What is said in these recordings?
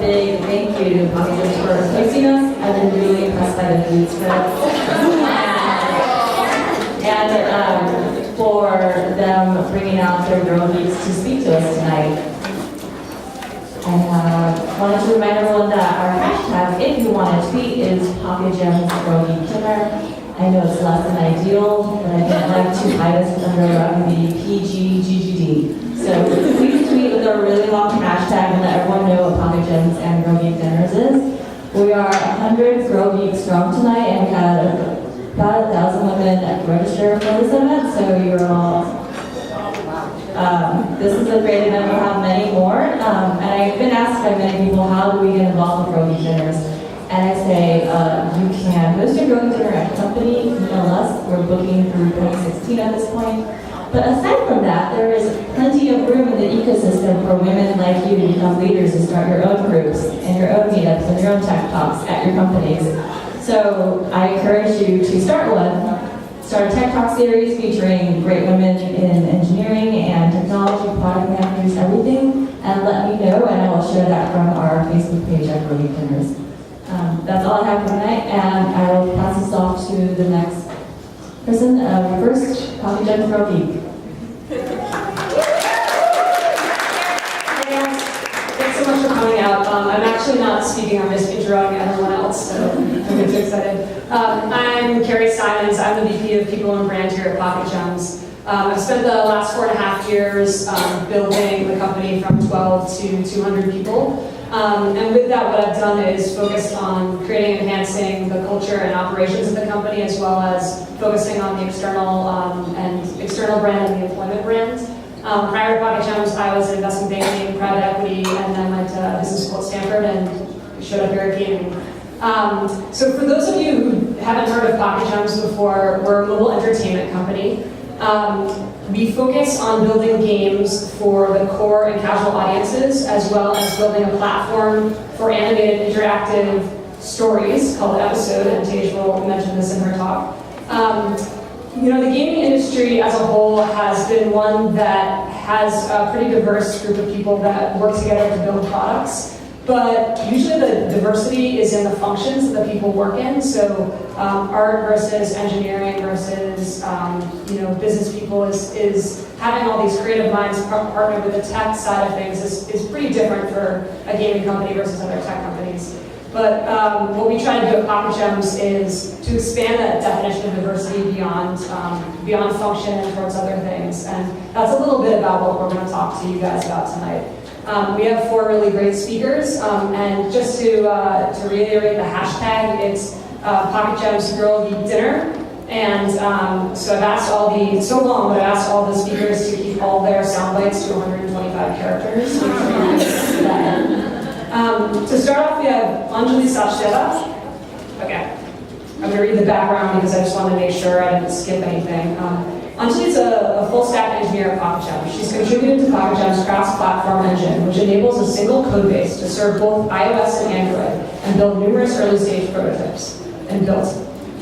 big thank you to Pocket Gems for hosting us. I've been really impressed by the food spreads. And for them bringing out their girl geeks to speak to us tonight. I wanted to remind everyone that our hashtag, if you want to tweet, is Pocket Gems Girl Geek Dinner. I know it's less than ideal, but I don't like to hide us under the PGGGD. So please tweet with a really long hashtag and let everyone know what Pocket Gems and Girl Geek Dinners is. We are 100 Girl Geeks strong tonight, and we had about 1,000 women register for this event, so you're all... this is a great event. We'll have many more. And I've been asked by many people, how do we get involved with Girl Geek Dinners? And I say, you can host a Girl Geek Dinner at company, email us. We're booking through 2016 at this point. But aside from that, there is plenty of room in the ecosystem for women like you to become leaders and start your own groups and your own meetups and your own tech talks at your companies. So I encourage you to start one. Start a Tech Talk series featuring great women in engineering and technology, product managers, everything, and let me know, and I will share that from our Facebook page at Girl Geek Dinners. That's all I have for tonight, and I will pass this off to the next person. First, Pocket Gems Girl Geek. Thanks so much for coming out. I'm actually not speaking, I'm just interrupting everyone else, so don't get too excited. I'm Carrie Simonds. I'm the VP of People and Brand here at Pocket Gems. I've spent the last 4.5 years building the company from 12 to 200 people. And with that, what I've done is focused on creating and enhancing the culture and operations of the company, as well as focusing on the external brand and the employment brand. Prior to Pocket Gems, I was in investment banking, private equity, and then went to business school at Stanford and showed up here at gaming. So for those of you who haven't heard of Pocket Gems before, we're a mobile entertainment company. We focus on building games for the core and casual audiences, as well as building a platform for animated interactive stories called Episode, and Tej will mention this in her talk. The gaming industry as a whole has been one that has a pretty diverse group of people that work together to build products. But usually the diversity is in the functions that the people work in. So art versus engineering versus business people is having all these creative minds partner with the tech side of things is pretty different for a gaming company versus other tech companies. But what we try to do at Pocket Gems is to expand that definition of diversity beyond function and towards other things. And that's a little bit about what we're going to talk to you guys about tonight. We have 4 really great speakers, and just to reiterate the hashtag, it's Pocket Gems Girl Geek Dinner. And so I've asked I've asked all the speakers to keep all their sound bites to 125 characters. To start off, we have Anjali Sachdeva. Okay, I'm going to read the background because I just wanted to make sure I didn't skip anything. Anjali is a full-stack engineer at Pocket Gems. She's contributed to Pocket Gems' cross-platform engine, which enables a single code base to serve both iOS and Android, and build numerous early-stage prototypes.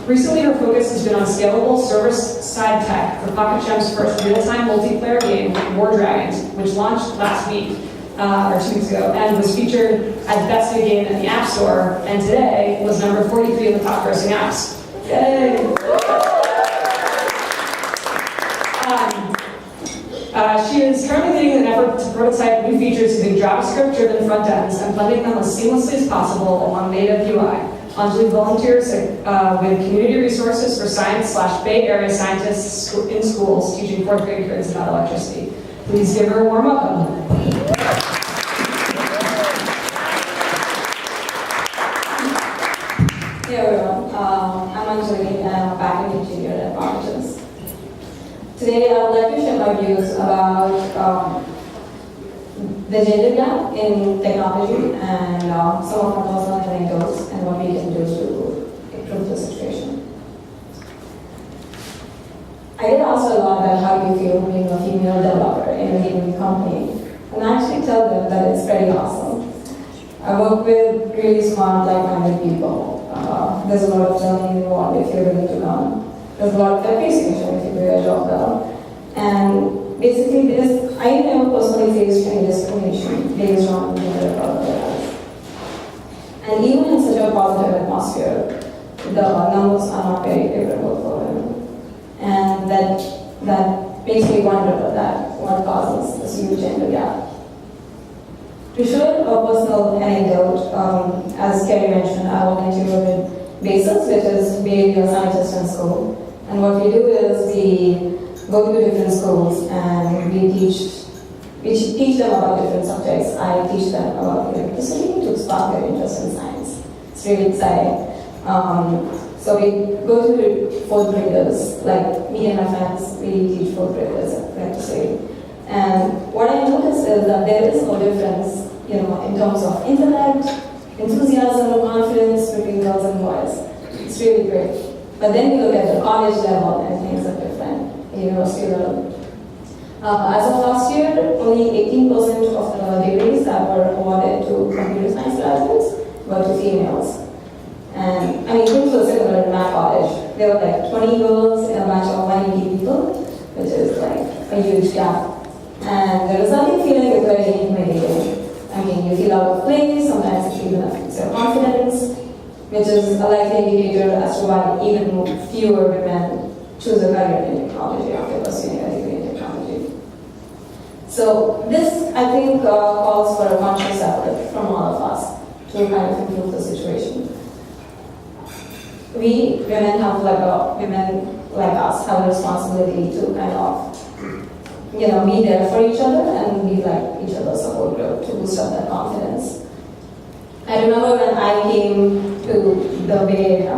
Recently, her focus has been on scalable server-side tech for Pocket Gems' first real-time multiplayer game, War Dragons, which launched last week, or 2 weeks ago, and was featured as Best New Game in the App Store, and today was number 43 in the top grossing apps. Yay! She is currently leading an effort to prototype new features using JavaScript-driven front ends and blending them as seamlessly as possible along native UI. Anjali volunteers with community resources for science/Bay Area scientists in schools teaching 4th grade kids about electricity. Please give her a warm welcome. Hey everyone, I'm Anjali and I'm a backend engineer at Pocket Gems. Today I would like to share my views about the gender gap in technology and some of my personal anecdotes and what we can do to improve the situation. I get asked a lot about how do you feel being a female developer in a gaming company, and I actually tell them that it's pretty awesome. I work with really smart, like-minded people. There's a lot of learning involved if you're willing to learn. There's a lot of appreciation if you do your job well. And basically, I never personally faced any discrimination based on gender or otherwise. And even in such a positive atmosphere, the numbers are not very favorable for women. And that makes me wonder that what causes this huge gender gap. To share a personal anecdote, as Carrie mentioned, I volunteer with BASIS, which is Behavioral Scientist in School. And what we do is we go to different schools and we teach them about different subjects. I teach them about electricity to spark their interest in science. It's really exciting. So we go to the fourth graders, like me and my friends, we teach fourth graders electricity. And what I noticed is that there is no difference, in terms of intellect, enthusiasm, confidence between girls and boys. It's really great. But then you look at the college level and things are different, university level. As of last year, only 18% of the degrees that were awarded to computer science graduates were to females. And things were similar in my college. There were like 20 girls in a batch of 180 people, which is like a huge gap. And the resulting feeling is very intimidating. You feel out of place, sometimes it even affects your confidence, which is a likely indicator as to why even fewer women choose a career in technology after pursuing a degree in technology. So this, I think, calls for a conscious effort from all of us to kind of improve the situation. We women like us have a responsibility to kind of be there for each other and be like each other's support group to boost up their confidence. I remember when I came to the Bay Area,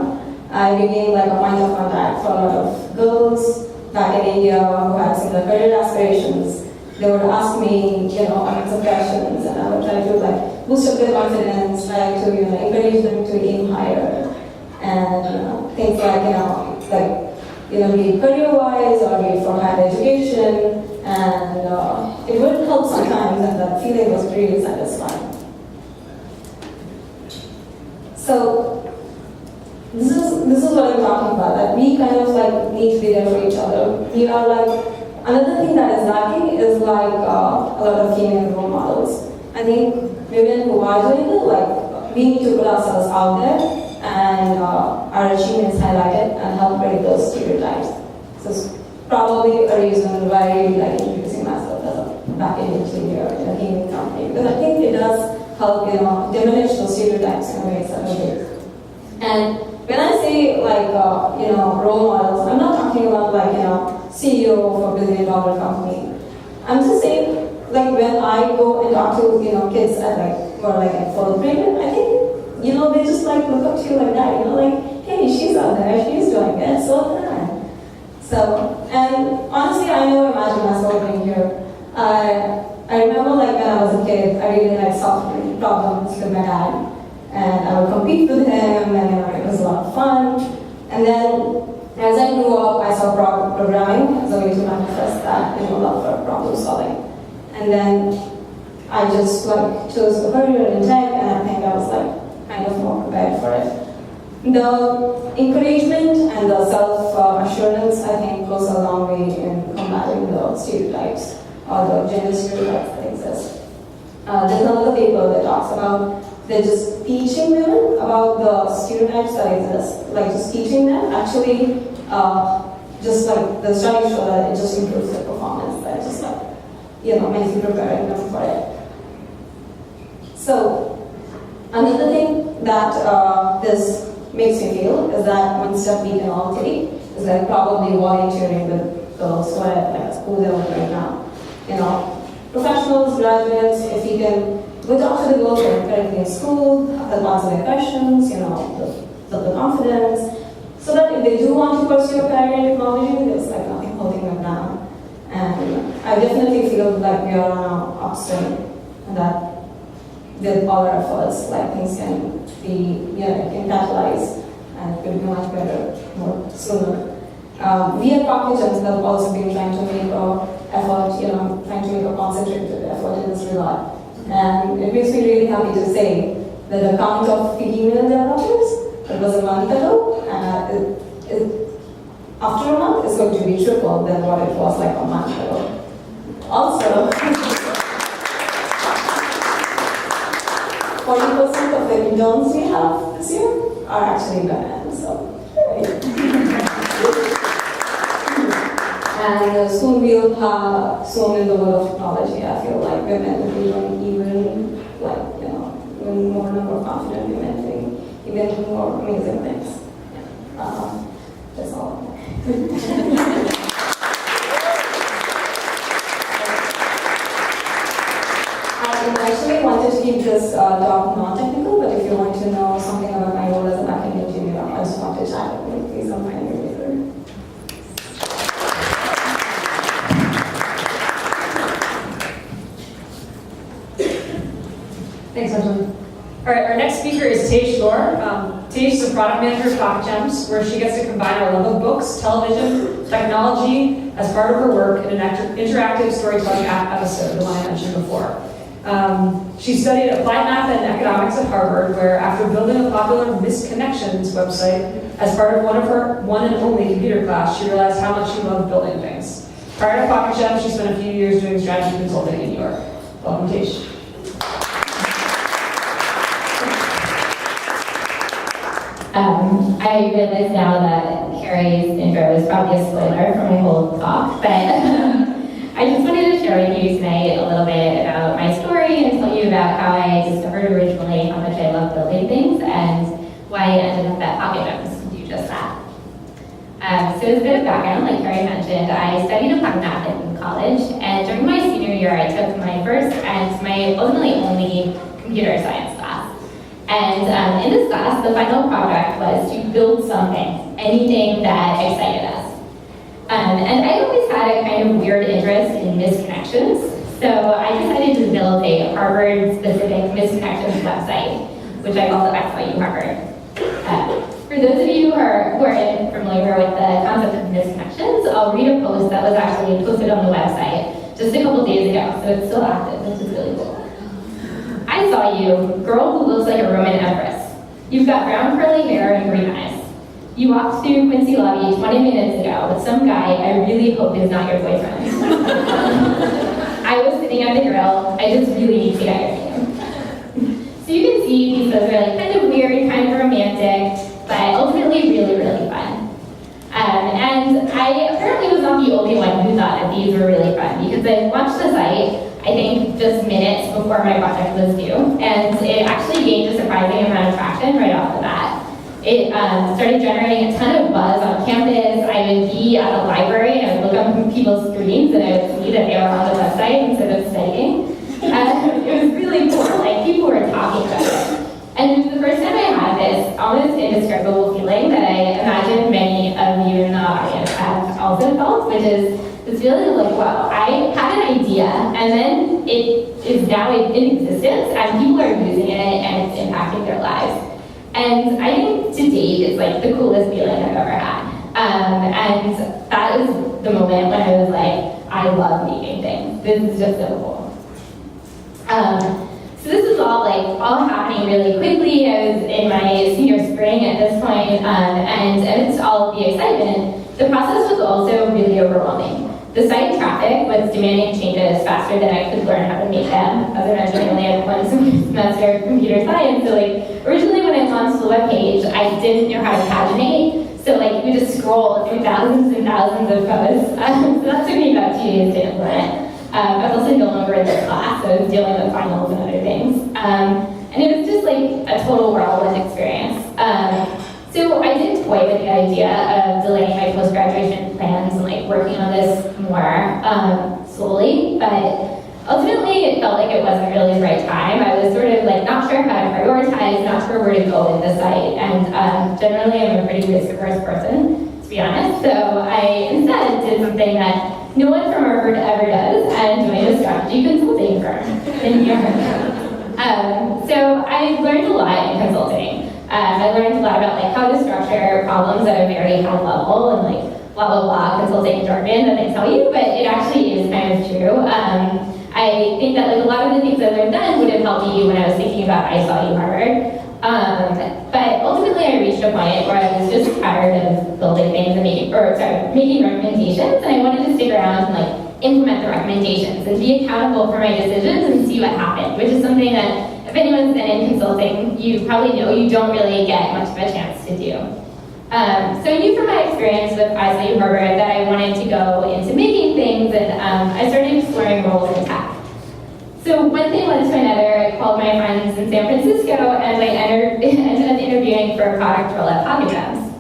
I became like a point of contact for a lot of girls back in India who had similar career aspirations. They would ask me, all kinds of questions, and I would try to like boost up their confidence, try to encourage them to aim higher, and things like be it career-wise or be it for higher education, and it would help sometimes, and that feeling was really satisfying. So this is what I'm talking about, that we kind of like need to be there for each other. We are like, another thing that is lacking is like a lot of female role models. I think women who are doing it, like we need to put ourselves out there and our achievements highlighted and help break those stereotypes. So it's probably a reason why I really like introducing myself as a backend engineer in a gaming company, because I think it does help diminish those stereotypes in a way that way. And when I say like role models, I'm not talking about like CEO of a $1 billion company. I'm just saying like when I go and talk to kids at like who are like in fourth grade, I think they just like look up to you like that, like, hey, she's out there, she's doing it, so am I. So, and honestly, I never imagined myself being here. I remember like when I was a kid, I really like solving problems with my dad. And I would compete with him, and it was a lot of fun. And then, as I grew up, I saw programming as a way to manifest that love for problem solving. And then I just like chose a career in tech, and I think I was like kind of more prepared for it. The encouragement and the self-assurance, I think, goes a long way in combating the stereotypes or the gender stereotypes that exist. There's another paper that talks about they're just teaching women about the stereotypes that exist, like just teaching them. Actually, just like the studies show that it just improves their performance. That just like makes you preparing them for it. So another thing that this makes me feel is that one step we can all take is like probably volunteering with girls who are at like school level right now. Professionals, graduates, if you can go talk to the girls who are currently in school, help answer their questions, the confidence, so that if they do want to pursue a career in technology, there's like nothing holding them down. And I definitely feel like we are on our upswing, and that with all our efforts, like things can be, can catalyze and it will be much better more sooner. We at Pocket Gems have also been trying to make an effort, trying to make a concentrated effort in this regard. And it makes me really happy to say that the count of female developers, it was a month ago, after a month, it's going to be triple than what it was like a month ago. Also, 40% of that you don't see half this year are actually women. So. And soon we'll have, soon in the world of technology, I feel like women will be doing even, like, you know, even more number of confident women doing even more amazing things. That's all. I actually wanted to keep this talk non-technical, but if you want to know something about my role as a backend engineer, I just want to chat with me. Please don't mind me later. Thanks, Anjali. All right, our next speaker is Tej Toor. Tej is a product manager at Pocket Gems, where she gets to combine our love of books, television, technology as part of her work in an interactive storytelling episode, the one I mentioned before. She studied applied math and economics at Harvard, where after building a popular misconnections website as part of her one and only computer class, she realized how much she loved building things. Prior to Pocket Gems, she spent a few years doing strategy consulting in New York. Welcome, Tej. I realize now that Carrie's intro is probably a spoiler for my whole talk, but I just wanted to share with you tonight a little bit about my story and tell you about how I discovered originally how much I love building things and why I ended up at Pocket Gems to do just that. So as a bit of background, like Carrie mentioned, I studied applied math in college, and during my senior year, I took my first and my ultimately only computer science class. And in this class, the final project was to build something, anything that excited us. And I always had a kind of weird interest in misconnections, so I decided to build a Harvard-specific misconnections website, which I call the XYU Harvard. For those of you who are familiar with the concept of misconnections, I'll read a post that was actually posted on the website just a couple days ago, so it's still active, which is really cool. I saw you, girl who looks like a Roman empress. You've got brown curly hair and green eyes. You walked through Quincy Lobby 20 minutes ago with some guy I really hope is not your boyfriend. I was sitting at the grill. I just really need to get your name. So you can see these photos are like kind of weird, kind of romantic, but ultimately really, really fun. And I apparently was not the only one who thought that these were really fun, because I watched the site, I think just minutes before my project was due, and it actually gained a surprising amount of traction right off the bat. It started generating a ton of buzz on campus. I would be at the library and I would look on people's screens and I would see that they were on the website instead of studying. It was really cool, like people were talking about it. And it was the first time I had this almost indescribable feeling that I imagine many of you in the audience have also felt, which is this feeling of like, wow, I had an idea and then it is now in existence and people are using it and it's impacting their lives. And I think to date, it's like the coolest feeling I've ever had. And that is the moment when I was like, I love making things. This is just so cool. So this is all happening really quickly. I was in my senior spring at this point, and amidst all of the excitement, the process was also really overwhelming. The site traffic was demanding changes faster than I could learn how to make them. As I mentioned, I only had one semester of computer science, so originally when I launched the webpage, I didn't know how to paginate, so you would just scroll through thousands and thousands of posts. So that took me about 2 days to implement. I was also no longer in the class, so I was dealing with finals and other things. And it was just a total whirlwind experience. So I did toy with the idea of delaying my post-graduation plans and working on this more slowly, but ultimately it felt like it wasn't really the right time. I was sort of not sure how to prioritize, not sure where to go with the site, and generally I'm a pretty risk-averse person, to be honest, so I instead did something that no one from Harvard ever does, and joined a strategy consulting firm in New York. So I learned a lot in consulting. I learned a lot about how to structure problems at a very high level and blah blah blah consulting jargon that they tell you, but it actually is kind of true. I think that a lot of the things I learned then would have helped me when I was thinking about I saw you Harvard. But ultimately I reached a point where I was just tired of building things and making recommendations, and I wanted to stick around and implement the recommendations and be accountable for my decisions and see what happened, which is something that if anyone's been in consulting, you probably know you don't really get much of a chance to do. So I knew from my experience with ISU Harvard that I wanted to go into making things, and I started exploring roles in tech. So one thing led to another. I called my friends in San Francisco, and I ended up interviewing for a product role at Pocket Gems.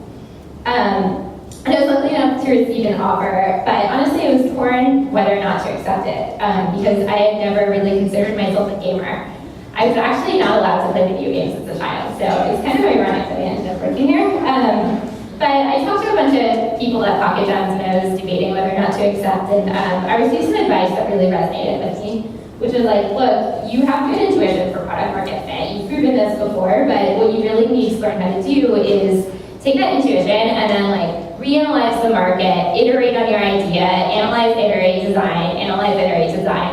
And I was lucky enough to receive an offer, but honestly I was torn whether or not to accept it, because I had never really considered myself a gamer. I was actually not allowed to play video games as a child, so it's kind of ironic that I ended up working here. But I talked to a bunch of people at Pocket Gems, and I was debating whether or not to accept, and I received some advice that really resonated with me, which is like, look, you have good intuition for product market fit. You've proven this before, but what you really need to learn how to do is take that intuition and then like reanalyze the market, iterate on your idea, analyze, iterate, design,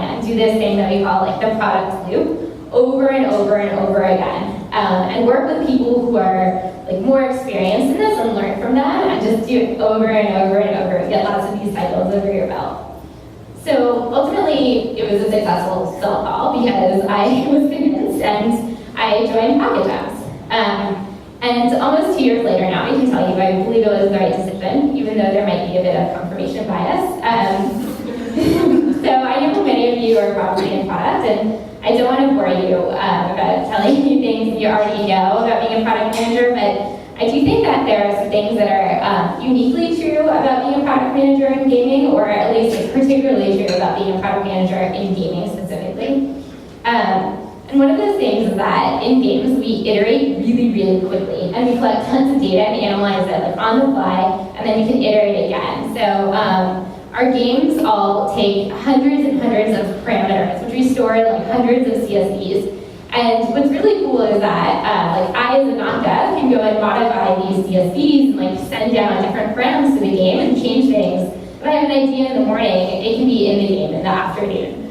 and do this thing that we call like the product loop over and over and over again. And work with people who are like more experienced in this and learn from them, and just do it over and over and over, get lots of these cycles under your belt. So ultimately, it was a successful sell call because I was convinced and I joined Pocket Gems. And almost 2 years later now, I can tell you, I believe it was the right decision, even though there might be a bit of confirmation bias. So I know many of you are probably in product, and I don't want to bore you about telling you things you already know about being a product manager, but I do think that there are some things that are uniquely true about being a product manager in gaming, or at least particularly true about being a product manager in gaming specifically. And one of those things is that in games, we iterate really, really quickly, and we collect tons of data and analyze it like on the fly, and then we can iterate again. So our games all take hundreds and hundreds of parameters, which we store in like hundreds of CSVs. And what's really cool is that like I, as a non-dev, can go and modify these CSVs and like send down different params to the game and change things. If I have an idea in the morning, it can be in the game in the afternoon.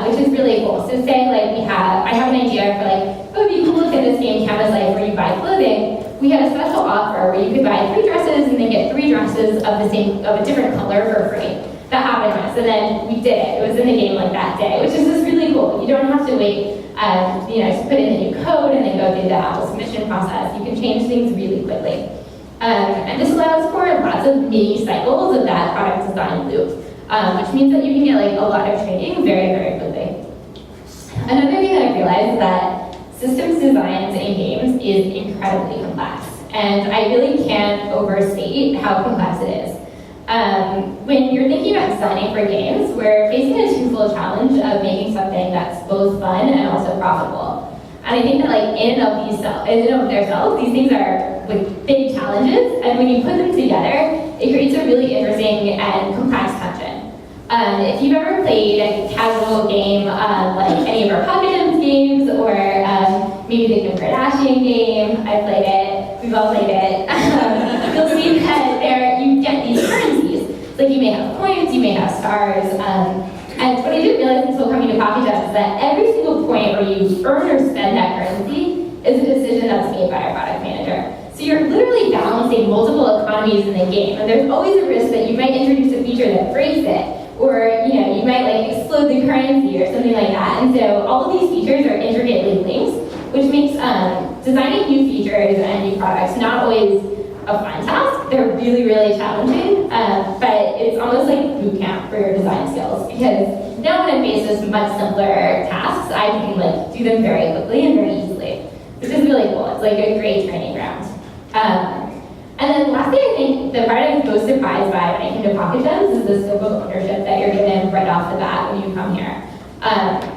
Which is really cool. So say like I have an idea for like, oh, it'd be cool if in this game Canvas Life where you buy clothing, we had a special offer where you could buy 3 dresses and then get 3 dresses of a different color for free. That happened once, and then we did it. It was in the game like that day, which is just really cool. You don't have to wait, to put in the new code and then go through the Apple submission process. You can change things really quickly. And this allows for lots of mini cycles of that product design loop. Which means that you can get like a lot of training very, very quickly. Another thing that I realized is that systems designs in games is incredibly complex, and I really can't overstate how complex it is. When you're thinking about designing for games, we're facing a twofold challenge of making something that's both fun and also profitable. And I think that like in and of themselves, these things are like big challenges, and when you put them together, it creates a really interesting and complex tension. If you've ever played a casual game like any of our Pocket Gems games, or maybe the Kim Kardashian game, I played it, we've all played it, you'll see that you get these currencies. Like you may have points, you may have stars, and what I didn't realize until coming to Pocket Gems is that every single point where you earn or spend that currency is a decision that's made by a product manager. So you're literally balancing multiple economies in the game, and there's always a risk that you might introduce a feature that breaks it, or you might like explode the currency or something like that. And so all of these features are intricately linked, which makes designing new features and new products not always a fun task. They're really, really challenging, but it's almost like boot camp for your design skills, because now when I'm faced with much simpler tasks, I can like do them very quickly and very easily, which is really cool. It's like a great training ground. And then lastly, I think the part I was most surprised by when I came to Pocket Gems is the scope of ownership that you're given right off the bat when you come here.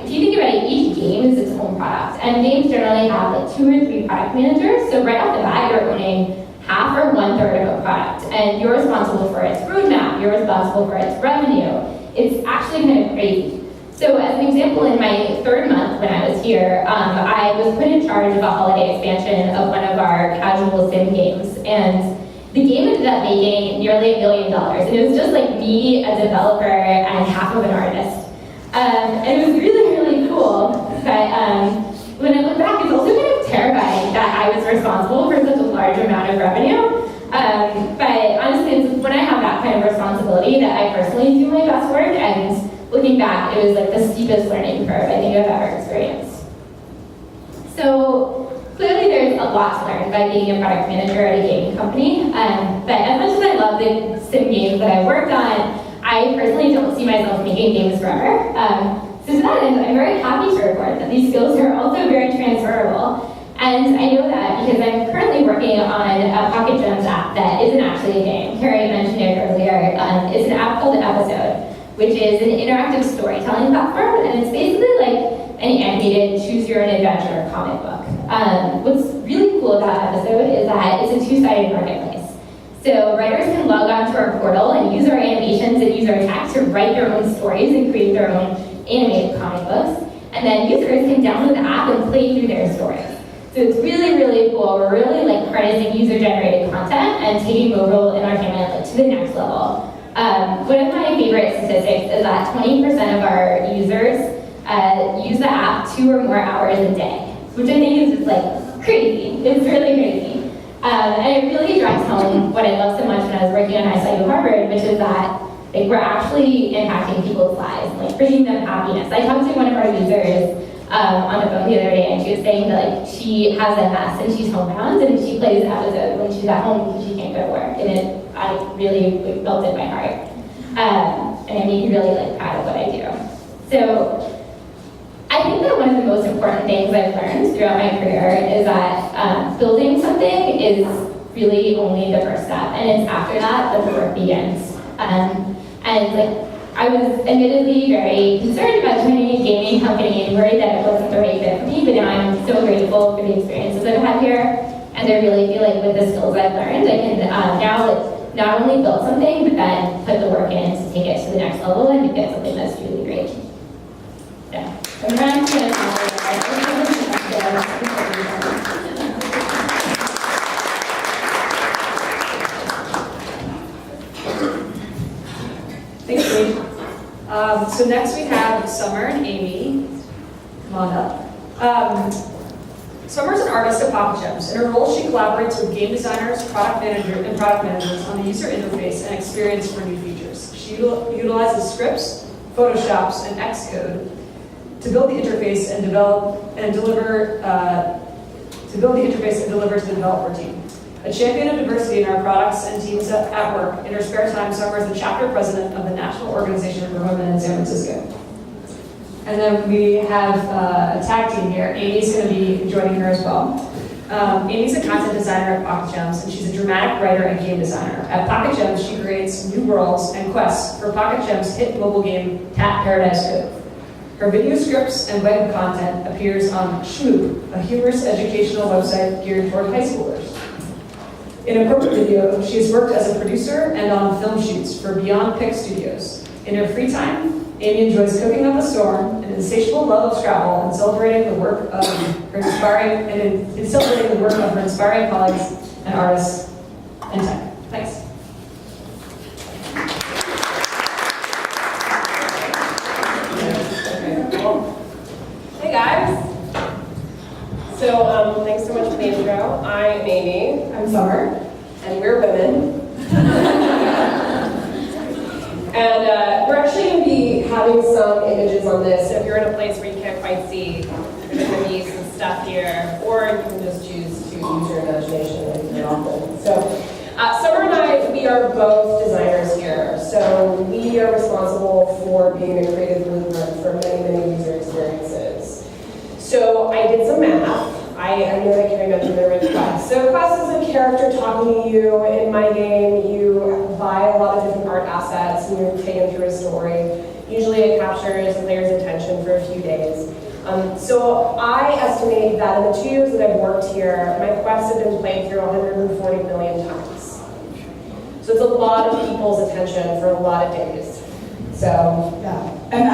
If you think about it, each game is its own product, and games generally have like 2 or 3 product managers, so right off the bat, you're owning half or 1/3 of a product, and you're responsible for its roadmap, you're responsible for its revenue. It's actually kind of crazy. So as an example, in my 3rd month when I was here, I was put in charge of a holiday expansion of one of our casual sim games, and the game ended up making nearly $1 million, and it was just like me, a developer, and half of an artist. And it was really, really cool, but when I look back, it's also kind of terrifying that I was responsible for such a large amount of revenue. But honestly, it's when I have that kind of responsibility that I personally do my best work, and looking back, it was like the steepest learning curve I think I've ever experienced. So clearly there's a lot to learn by being a product manager at a gaming company. But as much as I love the sim games that I worked on, I personally don't see myself making games forever. So to that end, I'm very happy to report that these skills are also very transferable. And I know that because I'm currently working on a Pocket Gems app that isn't actually a game. Carrie mentioned it earlier. It's an app called Episode, which is an interactive storytelling platform, and it's basically like an animated choose-your-own-adventure comic book. What's really cool about Episode is that it's a two-sided marketplace. So writers can log on to our portal and use our animations and use our text to write their own stories and create their own animated comic books. And then users can download the app and play through their stories. So it's really, really cool. We're really like harnessing user-generated content and taking mobile entertainment to the next level. One of my favorite statistics is that 20% of our users use the app 2 or more hours a day, which I think is just like crazy. It's really crazy. And it really drives home what I love so much when I was working on ISIU Harvard, which is that like we're actually impacting people's lives, like bringing them happiness. I talked to one of our users on the phone the other day, and she was saying that like she has MS and she's homebound, and she plays Episode when she's at home because she can't go to work, and I really felt it in my heart, and it made me really like proud of what I do. So I think that one of the most important things I've learned throughout my career is that building something is really only the first step, and it's after that that the work begins. And like I was admittedly very concerned about joining a gaming company and worried that it wasn't the right fit for me, but now I'm so grateful for the experiences I've had here, and I really feel like with the skills I've learned, I can now not only build something, but then put the work in to take it to the next level and get something that's really great. Yeah. I'm trying to get Thanks, Lee. So next we have Summer and Amy. Come on up. Summer's an artist at Pocket Gems. In her role, she collaborates with game designers, product managers on the user interface and experience for new features. She utilizes scripts, Photoshops, and Xcode to build the interface and deliver to the developer team. A champion of diversity in our products and teams at work, in her spare time, Summer is the chapter president of the National Organization for Women in San Francisco. And then we have a tag team here. Amy's going to be joining her as well. Amy's a content designer at Pocket Gems, and she's a dramatic writer and game designer. At Pocket Gems, she creates new worlds and quests for Pocket Gems' hit mobile game, Cat Paradise Cove. Her video scripts and web content appears on Schmoop, a humorous educational website geared toward high schoolers. In a corporate video, she has worked as a producer and on film shoots for Beyond Pic Studios. In her free time, Amy enjoys cooking up a storm, an insatiable love of Scrabble, and celebrating the work of her inspiring colleagues and artists in tech. Thanks. Hey guys. So thanks so much for the intro. I'm Amy. I'm Summer. And we're women. And we're actually going to be having some images on this. So if you're in a place where you can't quite see, there's going to be some stuff here. Or you can just choose to use your imagination and do it often. So Summer and I, we are both designers here. So we are responsible for being a creative blueprint for many, many user experiences. So I did some math. I know that Carrie mentioned the rich Quest. So Quest is a character talking to you. In my game, you buy a lot of different art assets and you're taken through a story. Usually it captures the player's attention for a few days. So I estimate that in the 2 years that I've worked here, my quests have been played through 140 million times. So it's a lot of people's attention for a lot of days. So, yeah. And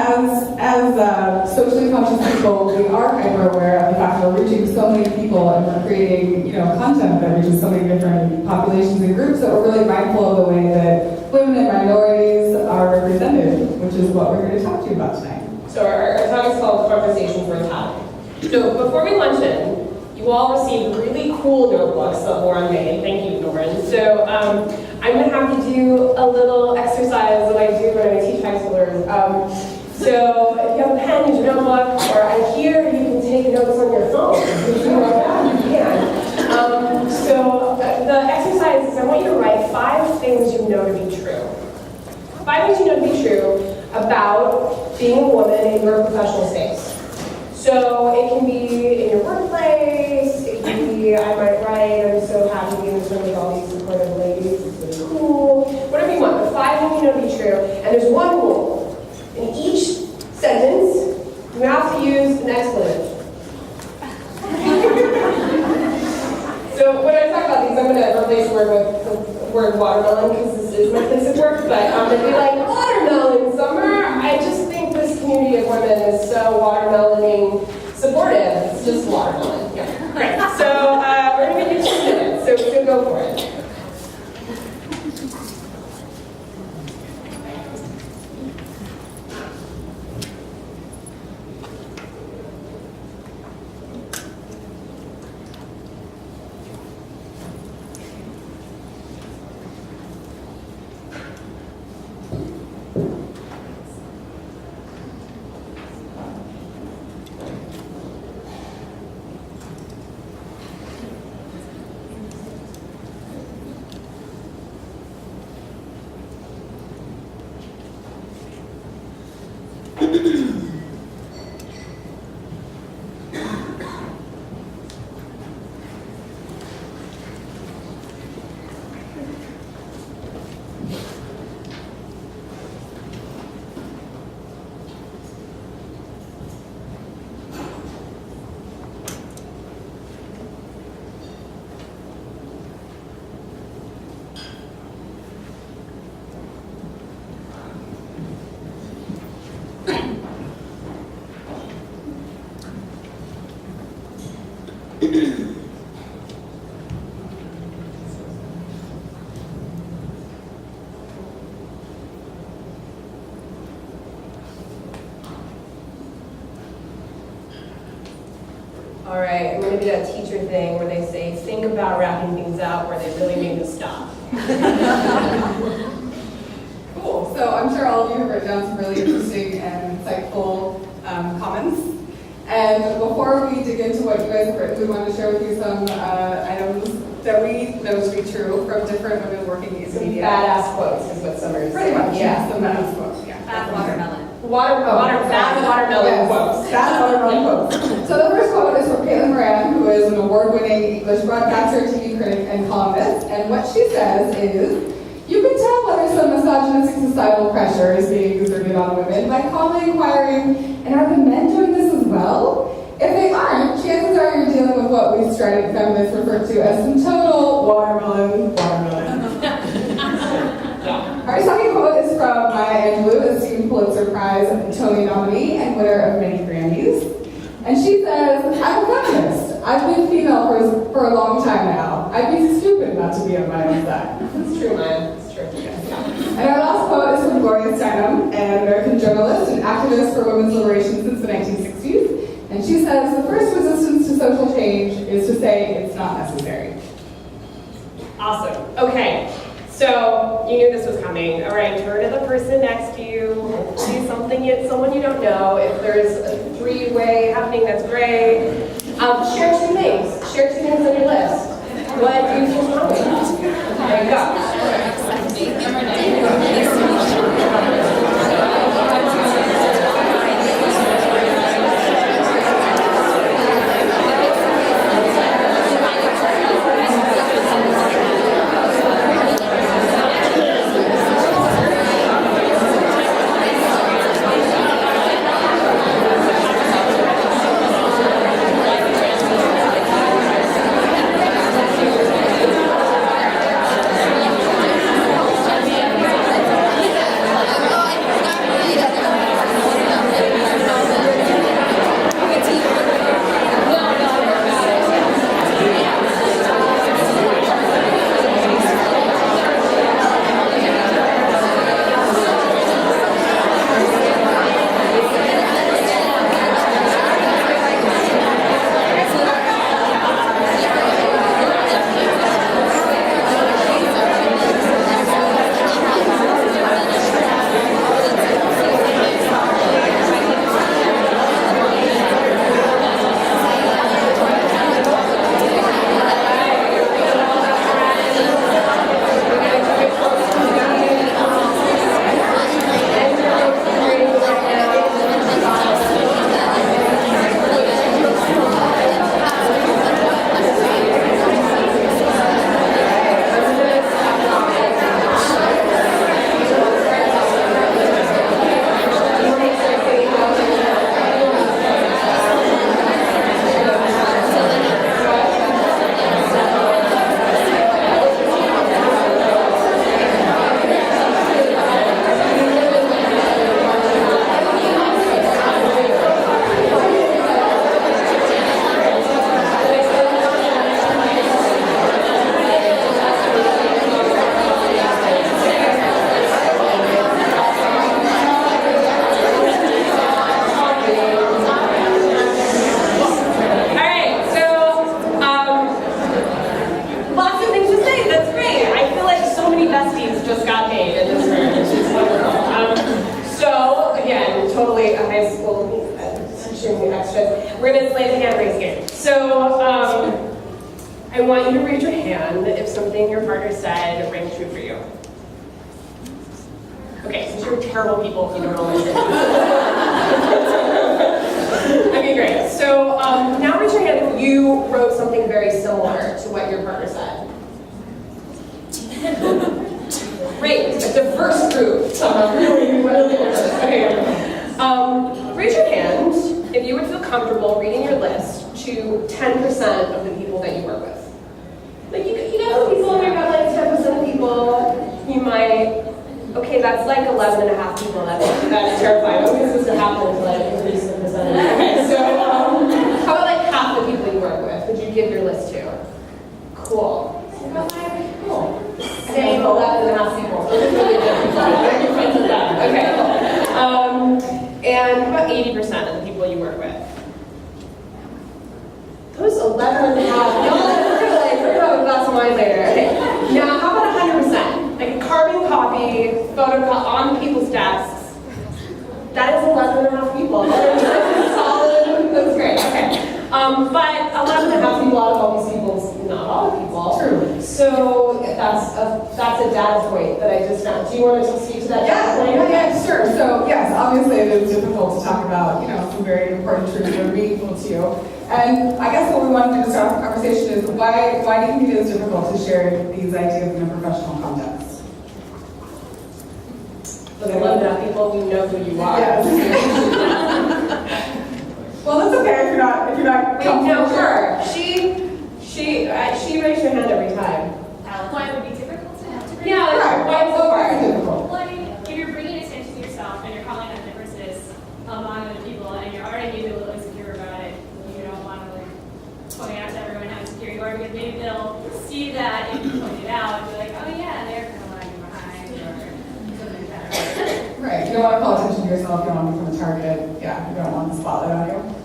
as socially conscious people, we are hyper aware of the fact that we're reaching so many people and we're creating, content that reaches so many different populations and groups that we're really mindful of the way that women and minorities are represented, which is what we're here to talk to you about tonight. So our talk is called Conversations Worth Having. So before we launch in, you all received really cool notebooks that Lauren made. Thank you, Lauren. So I'm going to have you do a little exercise that I do when I teach high schoolers. So if you have a pen, use your notebook, or here you can take notes on your phone. If you want that, you can. So the exercise is I want you to write 5 things you know to be true. 5 things you know to be true about being a woman in your professional space. So it can be in your workplace, it can be, I might write, I'm so happy to be in this room with all these supportive ladies, it's really cool, whatever you want, but 5 things you know to be true, and there's one rule. In each sentence, you have to use an expletive. So when I talk about these, I'm going to replace the word with the word watermelon, because this is my place of work, but if you like watermelon summer, I just think this community of women is so watermeloning supportive. It's just watermelon. Yeah. Great. So we're going to give you 2 minutes, so go for it. All right, I'm going to do that teacher thing where they say, think about wrapping things out where they really mean to stop. Cool. So I'm sure all of you have written down some really interesting and insightful comments. And before we dig into what you guys have written, we wanted to share with you some items that we know to be true from different women working in Some media. badass quotes is what Summer is Pretty saying. much, yeah, some badass quotes, yeah. Bad watermelon. Bad watermelon Yes, quotes. bad watermelon quotes. So the first quote is from Caitlin Moran, who is an award-winning English broadcaster, TV critic, and columnist. And what she says is, you can tell whether some misogynistic societal pressure is being exerted on women by calmly inquiring, and are the men doing this as well? If they aren't, chances are you're dealing with what we strident feminists refer to as some total watermelon. Our second quote is from Maya Angelou, esteemed Pulitzer Prize Tony nominee and winner of many Grammys. And she says, I'm a feminist. I've been female for a long time now. I'd be stupid not to be on my own side. It's true, Maya. It's true. And our last quote is from Gloria Steinem, an American journalist and activist for women's liberation since the 1960s. And she says, the first resistance to social change is to say it's not necessary. Awesome. Okay. So you knew this was coming. All right, turn to the person next to you. See someone you don't know. If there's a 3-way happening, that's great. Share 2 things. Share 2 things on your list. What do you think wrong with that? There you go. a high school teaching extras. We're going to play the hand raise game. So I want you to raise your hand if something your partner said rang true for you. Okay, since you're terrible people if you don't always say. Okay, great. So now raise your hand if you wrote something very similar to what your partner said. Great, a diverse group. Really diverse. Okay. Raise your hand if you would feel comfortable reading your list to 10% of the people that you work with. Like you got some people in there, got like 10% of people. You might. Okay, that's like 11 and a half people. That's terrifying. I don't think this is to happen to like increase the percentage. Okay, so how about like half the people you work with? Would you give your list to? Cool. Cool. Same 11 and a half people. Those are really different. Your friends with that. Okay. And how about 80% of the people you work with? Those 11 and a half. We're gonna have a glass of wine later. Okay. Now, how about 100%? Like a carbon copy, photocopy on people's desks. That is 11 and a half people. That's solid. That's great. Okay. But 11 and a half people out of all these people is not all people. True. So that's a data point that I just found. Do you want to speak to that data point? Yeah, sure. So yes, obviously it is difficult to talk about, some very important truths that are meaningful to you. And I guess what we want to do to start the conversation is why do you think it is difficult to share these ideas in a professional context? Look, I love that people who know who you are. Yes. Well, that's okay if you're not Wait, no, her. She raised her hand every time. Why it would be difficult to have to bring Yeah, Right. why it's so hard? difficult. Well, I mean, if you're bringing attention to yourself and you're calling out differences among other people and you're already maybe a little insecure about it, you don't want to like point out to everyone how insecure you are because maybe they'll see that and you point it out and be like, oh yeah, they're kind of lagging behind or something like that. Right. You don't want to call attention to yourself. You don't want to become a target. Yeah. You don't want the spotlight on you.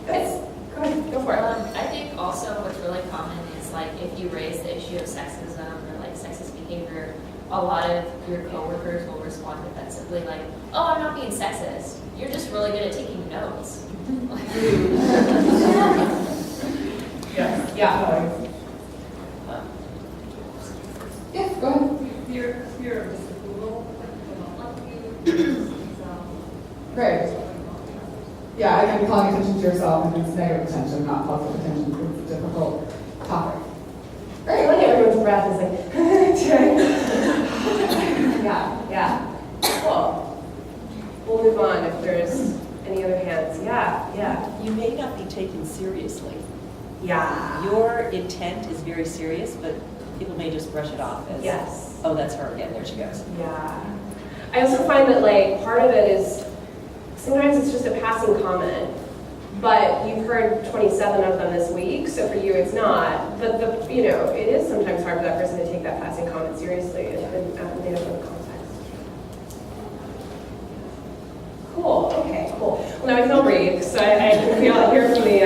Guys, go ahead, go for it. I think also what's really common is like if you raise the issue of sexism or like sexist behavior, a lot of your coworkers will respond defensively like, oh, I'm not being sexist. You're just really good at taking notes. Yeah. Yes. Go ahead. Fear of disapproval, like people don't like you. So. Great. Yeah, again, calling attention to yourself and it's negative attention, not positive attention. It's a difficult topic. I like everyone's breath is like, yeah. Cool. We'll move on if there's any other hands. Yeah. You may not be taken seriously. Yeah. Your intent is very serious, but people may just brush it off as, Yes. oh, that's her again, there she goes. Yeah. I also find that like part of it is sometimes it's just a passing comment, but you've heard 27 of them this week, so for you it's not. But it is sometimes hard for that person to take that passing comment seriously. It's been made up of context. Cool. Okay. Cool. Well, now I feel breathe, so I can hear from the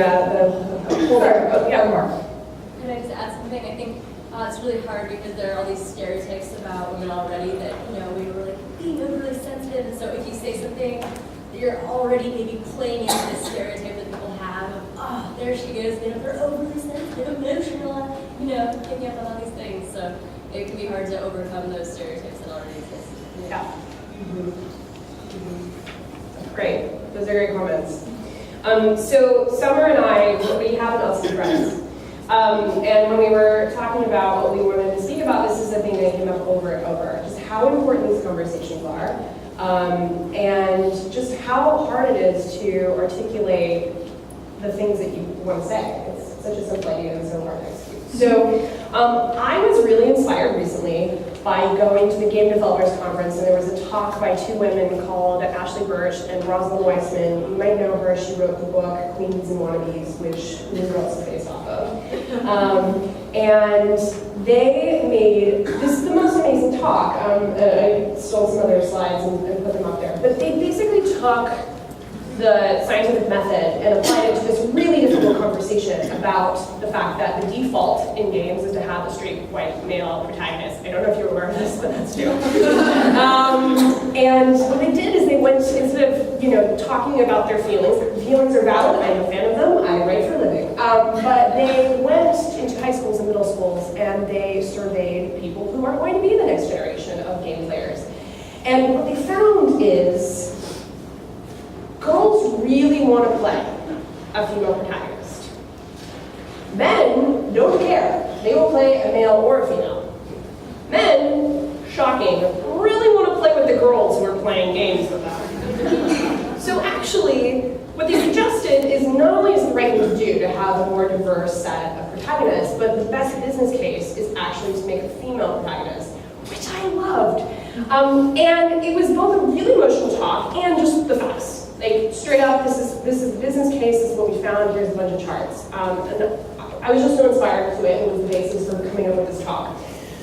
yeah, more. Can I just add something? I think it's really hard because there are all these stereotypes about women already that, we were like being overly sensitive. And so if you say something, you're already maybe playing into this stereotype that people have of, oh, there she goes, they're overly sensitive, emotional, picking up on all these things. So it can be hard to overcome those stereotypes that already exist. Yeah. Great. Those are great comments. So Summer and I, we have an LC friends. And when we were talking about what we wanted to speak about, this is the thing that came up over and over, just how important these conversations are, and just how hard it is to articulate the things that you want to say. It's such a simple idea and so hard to execute. So I was really inspired recently by going to the Game Developers Conference, and there was a talk by two women called Ashley Birch and Rosalind Weissman. You might know her. She wrote the book Queens and Wannabes, which New Girls is based off of. And they made, this is the most amazing talk. I stole some other slides and put them up there. But they basically took the scientific method and applied it to this really difficult conversation about the fact that the default in games is to have a straight white male protagonist. I don't know if you're aware of this, but that's true. And what they did is they went, instead of talking about their feelings are valid, I'm a fan of them, I write for a living. But they went into high schools and middle schools and they surveyed people who are going to be the next generation of game players. And what they found is girls really want to play a female protagonist. Men don't care. They will play a male or a female. Men, shocking, really want to play with the girls who are playing games with them. So actually, what they suggested is not only is it the right thing to do to have a more diverse set of protagonists, but the best business case is actually to make a female protagonist, which I loved. And it was both a really emotional talk and just the facts. Like, straight up, this is the business case, this is what we found, here's a bunch of charts. And I was just so inspired to it, and it was the basis for coming up with this talk.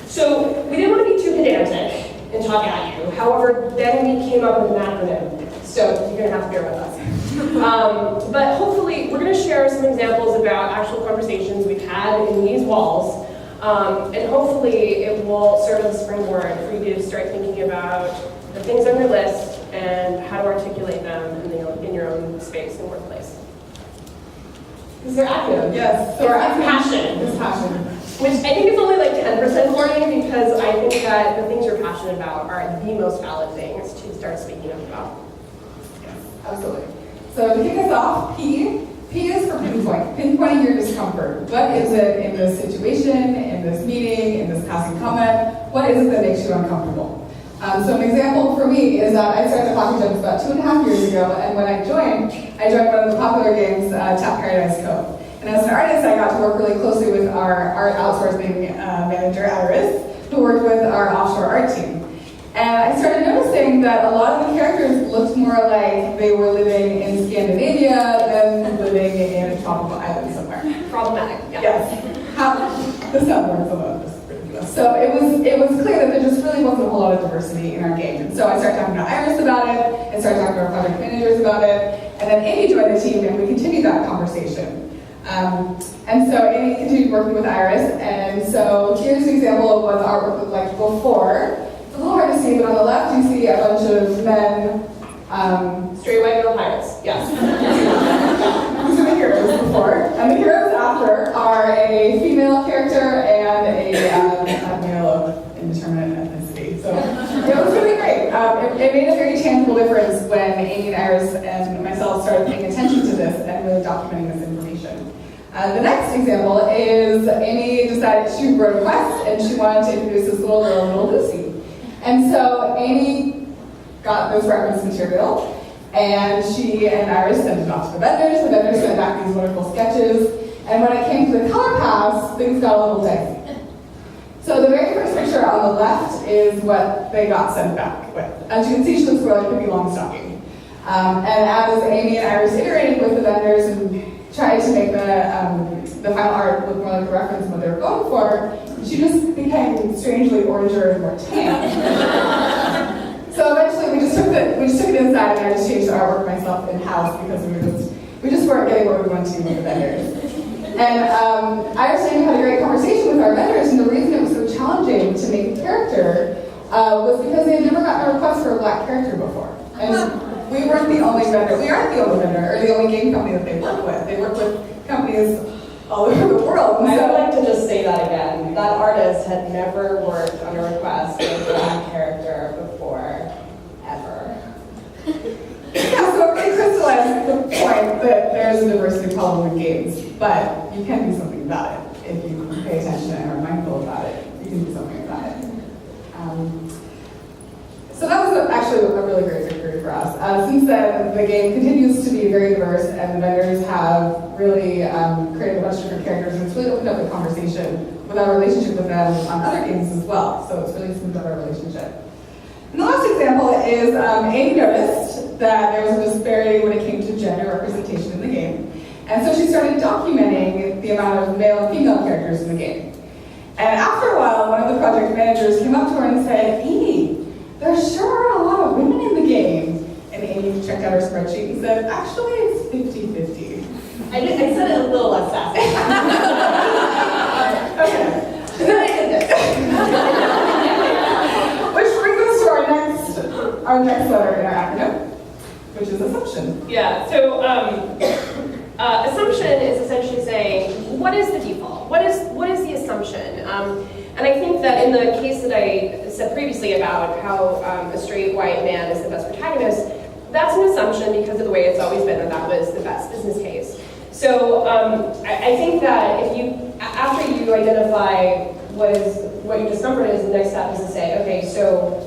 So, we didn't want to be too pedantic and talk at you. However, then we came up with an acronym. So, you're going to have to bear with us. But hopefully, we're going to share some examples about actual conversations we've had in these walls. And hopefully, it will serve as a springboard for you to start thinking about the things on your list and how to articulate them in your own space and workplace. Is there acronym? Yes. So passion. It's passion. Which I think is only like 10% boring because I think that the things you're passionate about are the most valid things to start speaking up about. Yes, absolutely. So to kick us off, P is for pinpoint. Pinpointing your discomfort. What is it in this situation, in this meeting, in this passing comment? What is it that makes you uncomfortable? So an example for me is that I started Pocket Gems about 2.5 years ago, and when I joined one of the popular games, Tap Paradise Cove. And as an artist, I got to work really closely with our art outsourcing manager, Iris, who worked with our offshore art team. And I started noticing that a lot of the characters looked more like they were living in Scandinavia than living in a tropical island somewhere. Problematic, yeah. Yes. The sun works alone. So it was clear that there just really wasn't a whole lot of diversity in our game. And so I started talking to Iris about it, and started talking to our project managers about it, and then Amy joined the team, and we continued that conversation. And so Amy continued working with Iris, and so here's an example of what the artwork looked like before. It's a little hard to see, but on the left you see a bunch of men. Straight white male pirates, yes. These are the heroes before, and the heroes after are a female character and a male of indeterminate ethnicity. So it was really great. It made a very tangible difference when Amy and Iris and myself started paying attention to this and really documenting this information. The next example is Amy decided she wrote a quest and she wanted to introduce this little girl, little Lucy. And so Amy got this reference material, and she and Iris sent it off to the vendors sent back these wonderful sketches, and when it came to the color pass, things got a little dicey. So the very first picture on the left is what they got sent back with. As you can see, she looks more like Pippi Longstocking. And as Amy and Iris iterated with the vendors and tried to make the final art look more like a reference of what they were going for, she just became strangely oranger and more tan. So eventually we just took it inside, and I just changed the artwork myself in-house because we just weren't getting what we wanted to with the vendors. And Iris and Amy had a great conversation with our vendors, and the reason it was so challenging to make a character was because they had never gotten a request for a black character before. And we weren't the only vendor. We aren't the only vendor, or the only game company that they work with. They work with companies all over the world. I would like to just say that again. That artist had never worked on a request for a black character before, ever. Yeah, so it crystallized the point that there's a diversity problem in games, but you can do something about it if you pay attention and are mindful about it. You can do something about it. So that was actually a really great victory for us. Since then, the game continues to be very diverse, and the vendors have really created a bunch of different characters, and it's really opened up the conversation with our relationship with them on other games as well. So it's really smoothed out our relationship. And the last example is Amy noticed that there was a disparity when it came to gender representation in the game. And so she started documenting the amount of male and female characters in the game. And after a while, one of the project managers came up to her and said, "Amy, there sure are a lot of women in the game." And Amy we checked out our spreadsheet and said, actually, it's 50-50. I said it a little less fast. Okay. And then I did this. Which brings us to our next letter in our acronym, which is assumption. Yeah, so assumption is essentially saying, what is the default? What is the assumption? And I think that in the case that I said previously about how a straight white man is the best protagonist, that's an assumption because of the way it's always been that was the best business case. So I think that after you identify what your discomfort is, the next step is to say, okay, so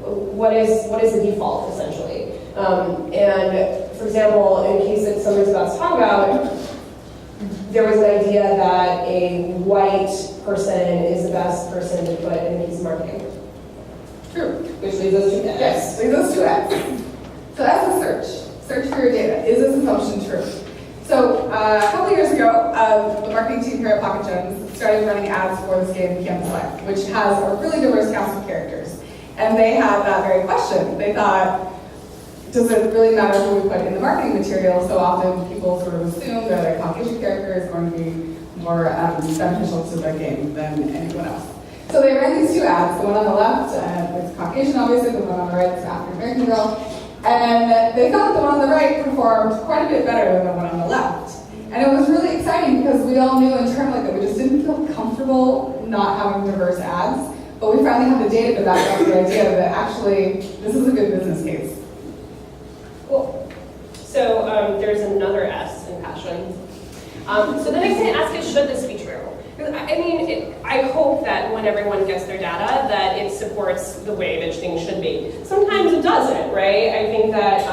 what is the default essentially? And for example, in a case that somebody's about to talk about, there was an idea that a white person is the best person to put in a piece of marketing. True. Which leads us to X. Yes, leads us to X. So that's a search for your data. Is this assumption true? So a couple years ago, the marketing team here at Pocket Gems started running ads for this game, Campus Life, which has a really diverse cast of characters. And they had that very question. They thought, does it really matter who we put in the marketing material? So often people sort of assume that a Caucasian character is going to be more beneficial to the game than anyone else. So they ran these two ads. The one on the left is Caucasian, obviously. The one on the right is African American girl. And they thought the one on the right performed quite a bit better than the one on the left. And it was really exciting because we all knew internally that we just didn't feel comfortable not having diverse ads. But we finally had the data to back up the idea that actually this is a good business case. Cool. So there's another S in passion. So the next thing I ask is, should this be true? I mean, I hope that when everyone gets their data, that it supports the way that things should be. Sometimes it doesn't, right? I think that,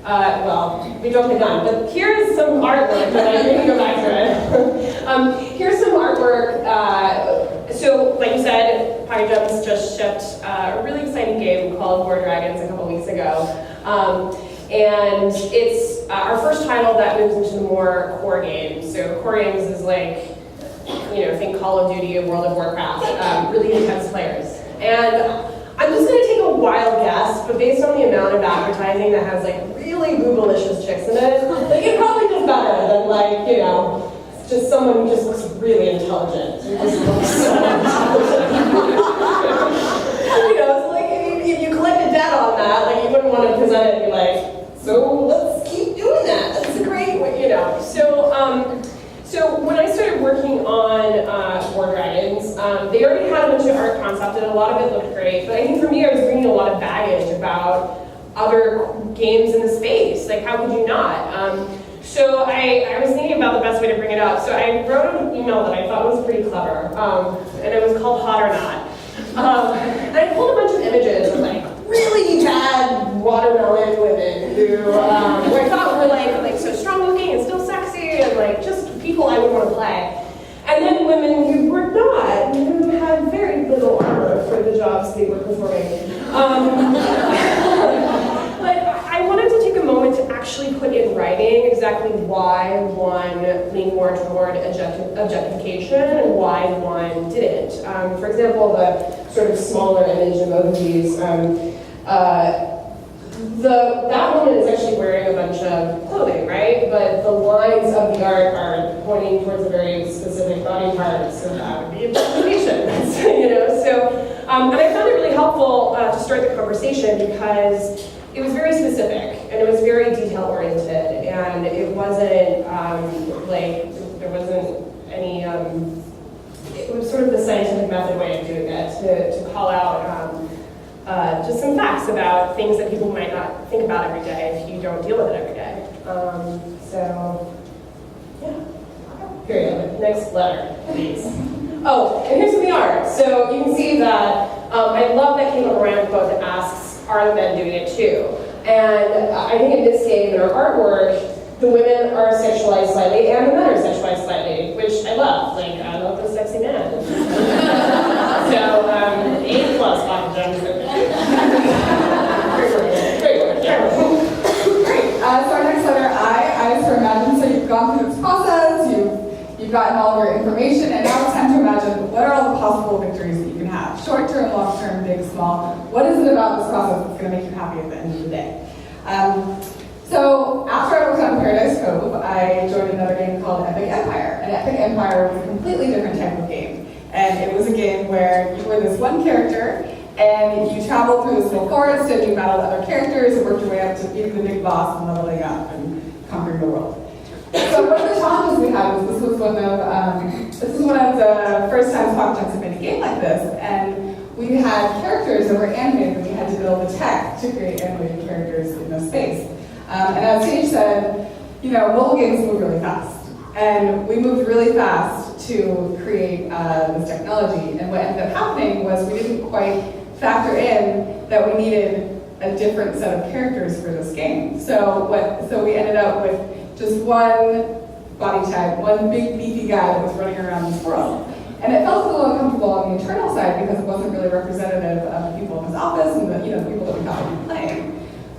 well, we jumped the gun, but here's some artwork that I'm going to go back to it. Here's some artwork. So, like you said, Pocket Gems just shipped a really exciting game called War Dragons a couple weeks ago. And it's our first title that moves into the more core games. So core games is like, think Call of Duty and World of Warcraft, really intense players. And I'm just going to take a wild guess, but based on the amount of advertising that has like really boobalicious chicks in it, like it probably does better than just someone who just looks really intelligent. Who just looks so intelligent. So like if you collected data on that, like you wouldn't want to present it and be like, so let's keep doing that. That's a great way, So when I started working on War Dragons, they already had a bunch of art concept and a lot of it looked great. But I think for me, I was bringing a lot of baggage about other games in the space. Like, how could you not? So I was thinking about the best way to bring it up. So I wrote an email that I thought was pretty clever, and it was called Hot or Not. And I pulled a bunch of images of like really bad watermelon women who I thought were like so strong looking and still sexy and like just people I would want to play. And then women who were not, who had very little armor for the jobs they were performing. But I wanted to take a moment to actually put in writing exactly why one leaned more toward objectification and why one didn't. For example, the sort of smaller image in both of these, that woman is actually wearing a bunch of clothing, right? But the lines of the art are pointing towards a very specific body part, so that would be objectification. And I found it really helpful to start the conversation because it was very specific and it was very detail oriented, and it wasn't there wasn't any. It was sort of the scientific method way of doing it to call out. Just some facts about things that people might not think about every day if you don't deal with it every day. Period. Next letter, please. Oh, and here's some of the art. So you can see that I love that Caitlin Moran quote that asks, are the men doing it too? And I think in this game, in our artwork, the women are sexualized slightly and the men are sexualized slightly, which I love. Like, I love the sexy man. So, A+ Pocket Gems. Great. So our next letter, I is for imagine. So you've gone through this process, you've gotten all of your information, and now it's time to imagine what are all the possible victories that you can have. Short term, long term, big, small. What is it about this process that's going to make you happy at the end of the day? So after I worked on Paradise Cove, I joined another game called Epic Empire. And Epic Empire was a completely different type of game. And it was a game where you were this one character, and you traveled through this little forest, and you battled other characters, and worked your way up to beating the big boss and leveling up and conquering the world. So one of the challenges we had was this was one of the first times Pocket Jumps had made a game like this, and we had characters that were animated, and we had to build the tech to create animated characters in this space. And as Tej said, mobile games move really fast. And we moved really fast to create this technology. And what ended up happening was we didn't quite factor in that we needed a different set of characters for this game. So we ended up with just one body type, one big beefy guy that was running around this world. And it felt a little uncomfortable on the internal side because it wasn't really representative of the people in his office and the people that we thought would be playing.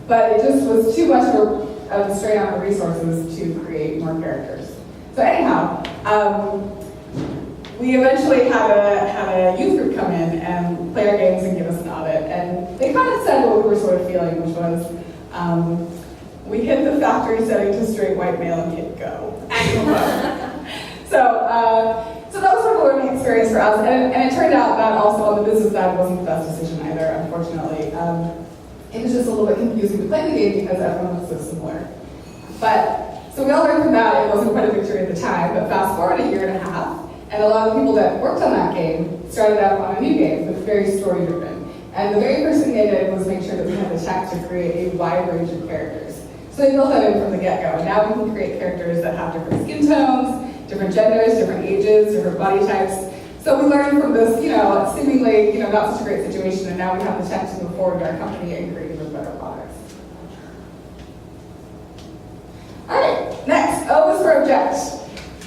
But it just was too much of a strain on our resources to create more characters. So anyhow, we eventually had a youth group come in and play our games and give us an audit. And they kind of said what we were sort of feeling, which was, we hit the factory setting to straight white male and hit go. So that was sort of a learning experience for us. And it turned out that also on the business side wasn't the best decision either, unfortunately. It was just a little bit confusing to play the game because everyone was so similar. So we all learned from that. It wasn't quite a victory at the time, but fast forward a year and a half, and a lot of the people that worked on that game started out on a new game that's very story-driven. And the very first thing they did was make sure that we had the tech to create a wide range of characters. So they built that in from the get-go, and now we can create characters that have different skin tones, different genders, different ages, different body types. So we learned from this, seemingly, not such a great situation, and now we have the tech to move forward in our company and create even better products. All right, next, O is for object.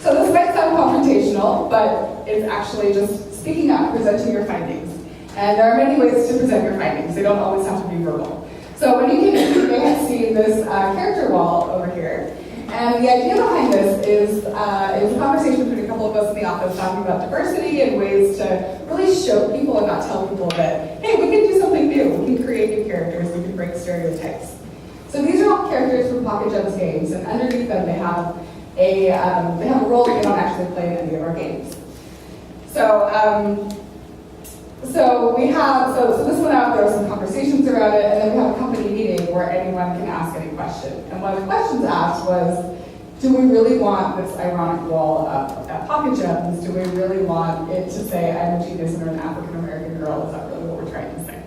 So this might sound confrontational, but it's actually just speaking up, presenting your findings. And there are many ways to present your findings. They don't always have to be verbal. So when you can, you may have seen this character wall over here. And the idea behind this is, it was a conversation between a couple of us in the office talking about diversity and ways to really show people and not tell people that, hey, we can do something new. We can create new characters. We can break stereotypes. So these are all characters from Pocket Jumps games, and underneath them they have a role that they don't actually play in any of our games. So this went out, there were some conversations around it, and then we have a company meeting where anyone can ask any question. And one of the questions asked was, do we really want this ironic wall up at Pocket Jumps? Do we really want it to say, I'm a genius and I'm an African-American girl? Is that really what we're trying to say?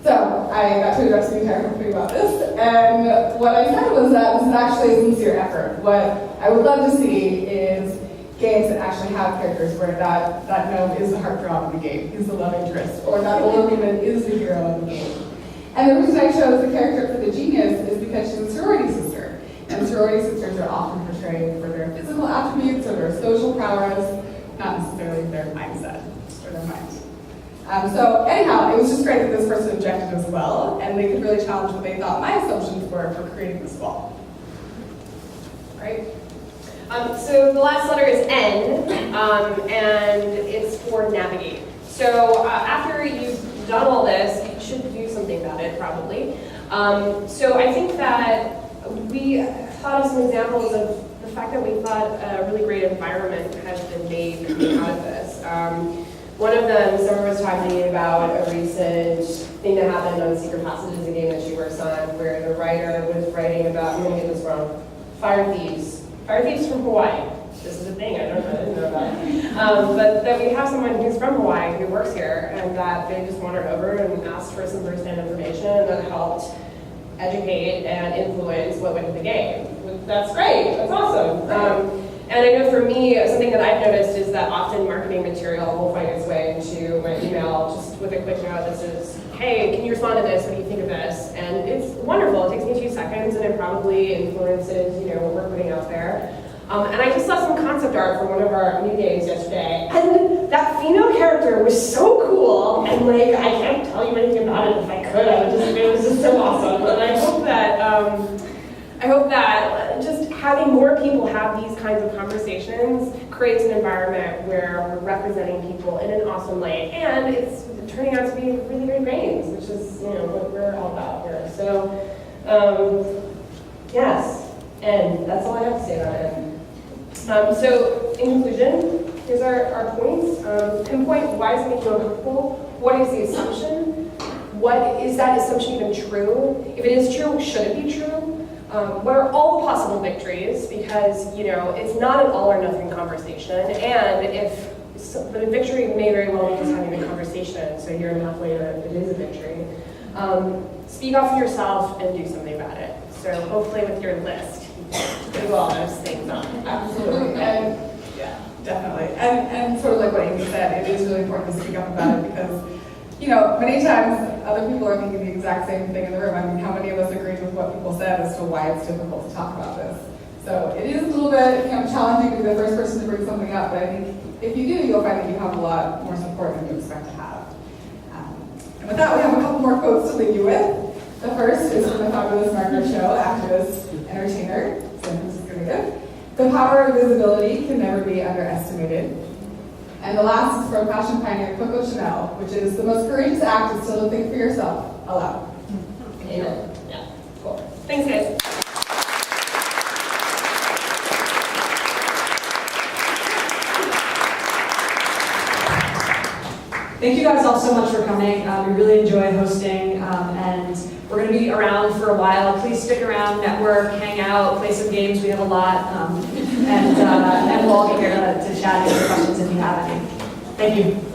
So I got to address the entire company about this, and what I said was that this is actually a sincere effort. What I would love to see is games that actually have characters where that gnome is the heartthrob of the game, he's the love interest, or that older woman is the hero of the game. And the reason I chose the character for the genius is because she's a sorority sister. And sorority sisters are often portrayed for their physical attributes or their social prowess, not necessarily their mindset or their mind. So anyhow, it was just great that this person objected as well, and they could really challenge what they thought my assumptions were for creating this wall. Right? So the last letter is N, and it's for navigate. So after you've done all this, you should do something about it, probably. So I think that we thought of some examples of the fact that we thought a really great environment has been made out of this. One of them, Summer was talking about a recent thing that happened on Secret Passages, a game that she works on, where the writer was writing about, I'm going to get this wrong, fire thieves. Fire thieves from Hawaii. This is a thing, I didn't know about. But that we have someone who's from Hawaii who works here, and that they just wandered over and asked for some first-hand information that helped educate and influence what went into the game. That's great, that's awesome. And I know for me, something that I've noticed is that often marketing material will find its way into my email just with a quick note that says, hey, can you respond to this? What do you think of this? And it's wonderful. It takes me 2 seconds, and it probably influences, what we're putting out there. And I just saw some concept art from one of our new games yesterday, and that female character was so cool, and I can't tell you anything about it if I could. It was just so awesome. And I hope that just having more people have these kinds of conversations creates an environment where we're representing people in an awesome way, and it's turning out to be really great games, which is what we're all about here. So Yes, and that's all I have to say about it. So, in conclusion, here's our points. Pinpoint why is it making you uncomfortable? What is the assumption? What is that assumption even true? If it is true, should it be true? What are all the possible victories? Because, it's not an all or nothing conversation. And the victory may very well be just having a conversation, so you're enough later if it is a victory. Speak up for yourself and do something about it. So hopefully with your list, you do all those things on. Absolutely, and yeah, definitely. And sort of like what Amy said, it is really important to speak up about it because, many times other people are thinking the exact same thing in the room. I mean, how many of us agreed with what people said as to why it's difficult to talk about this? So it is a little bit challenging to be the first person to bring something up, but I think if you do, you'll find that you have a lot more support than you expect to have. And with that, we have a couple more quotes to leave you with. The first is from the fabulous Margaret Cho, activist, entertainer, San Francisco native. The power of visibility can never be underestimated. And the last is from fashion pioneer Coco Chanel, which is the most courageous act is still to think for yourself aloud. Yeah. Cool. Thanks, guys. Thank you guys all so much for coming. We really enjoy hosting, and we're going to be around for a while. Please stick around, network, hang out, play some games. We have a lot, and we'll all be here to chat and answer questions if you have any. Thank you.